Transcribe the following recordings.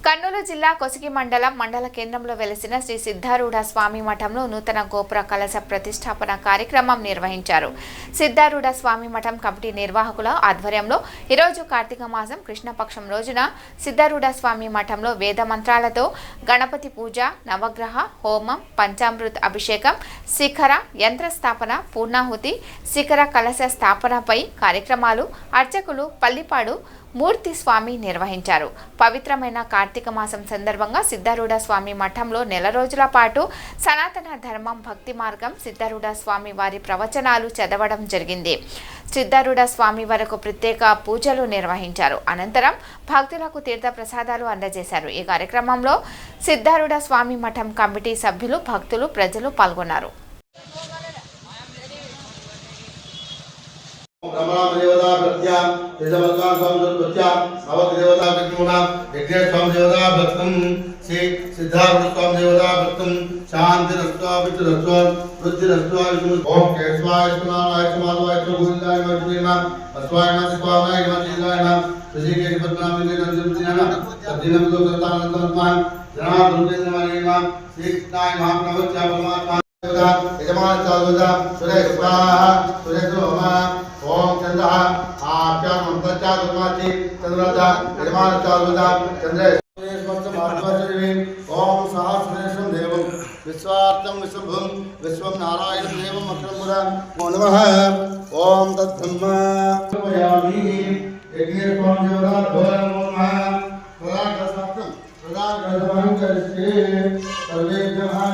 కర్నూలు జిల్లా కొసిగి మండల కేంద్రంలో వెలిసిన శ్రీ సిద్ధారూఢ స్వామి మఠంలో నూతన గోపుర కలశ ప్రతిష్టాపన కార్యక్రమం నిర్వహించారు. సిద్ధారూఢ స్వామి మఠం కమిటీ నిర్వాహకుల ఆధ్వర్యంలో ఈరోజు కార్తీక మాసం కృష్ణపక్షం రోజున సిద్ధారూఢ స్వామి మఠంలో వేద మంత్రాలతో గణపతి పూజ, నవగ్రహ హోమం, పంచామృత అభిషేకం, శిఖర యంత్ర స్థాపన, పూర్ణాహుతి, శిఖర కలశ స్థాపనపై కార్యక్రమాలు అర్చకులు పల్లిపాడు మూర్తి స్వామి నిర్వహించారు. పవిత్రమైన కార్తీక మాసం సందర్భంగా సిద్ధారూఢ స్వామి మఠంలో నెల రోజుల పాటు సనాతన ధర్మం, భక్తి మార్గం, సిద్ధారూఢ స్వామి వారి ప్రవచనాలు చదవడం జరిగింది. సిద్ధారూఢ స్వామి వరకు ప్రత్యేక పూజలు నిర్వహించారు. అనంతరం భక్తులకు తీర్థ ప్రసాదాలు అందజేశారు. ఈ కార్యక్రమంలో సిద్ధారూఢ స్వామి మఠం కమిటీ సభ్యులు, భక్తులు, ప్రజలు పాల్గొన్నారు. देवता प्रत्या तेजवल्कां स्वामी नवक देवता विष्णुना यज्ञ स्वामी देवता भक्तम श्री सिद्धारूढ़ स्वामी देवता भक्तम शांति रस्वा विष्णु रस्वा वृद्धि रस्वा विष्णु ओम केशवाय सुनाराय सुमाधवाय गोविंदाय मधुरेना अस्वाय नमः स्वाहाय नमः जीवाय नमः श्री के पद्मनाभ के नंदिना तद्दिनं को करतानंतमान जना दुर्गेन्द्र मणिना श्री कृष्णाय महाप्रभुत्या परमात्मा देवता यजमान चालुदा सुरेश स्वाहा सुरेश सोमा ओम चंद्र आप्या मंत्रचा गुरुमाची चंद्रदा यजमान चालुदा चंद्र ओम सहस्रेशम देवं विश्वार्थम विश्वभुम विश्वम नारायण देवम अक्षरमुरा नमः ओम तद्ब्रह्म यामि यज्ञ स्वामी देवता भोरं नमः प्रदान प्रदान करस्ते सर्वे जहां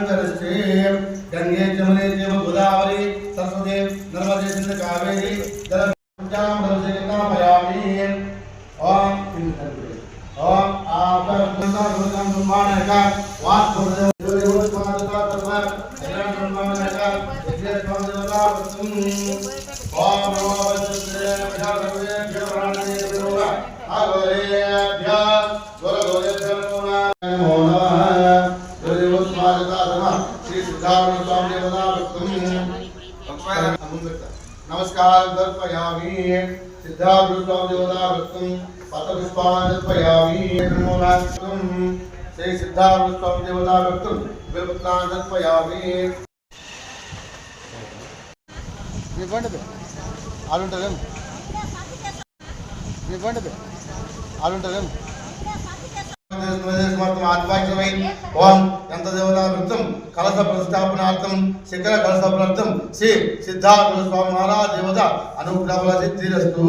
करस्ते गंगे जमुने देव गोदावरी सरस्वती नर्मदे सिंधु कावेरी जलजाम रजयता भयामि ओम ओम आपर गुणा गुणा निर्माण का वास गुणदेव देव स्वामिता तत्व जलन निर्माण का यज्ञ स्वामी देवता ओम नमो वज्रदेव भजारवे जवराणे देवरा आगोरेभ्य गोरगोरेभ्य नमो नमः देव स्वामिता तत्व श्री सिद्धारूढ़ स्वामी देवता नमस्कार दर्पयामि सिद्धारूढ़ स्वामी देवता भक्तम पतपुष्पान् दर्पयामि नमो नमः श्री सिद्धारूढ़ स्वामी देवता भक्तम बिल्वपत्रान् दर्पयामि निबंध पे आलुंटरम निबंध पे आलुंटरम ओम यंत्र देवता वृत्तम कलश प्रतिष्ठापनार्थम शिखर कलश प्राप्तम श्री सिद्धारूढ़ स्वामी महाराज देवता अनुग्रह सिद्धिरस्तु।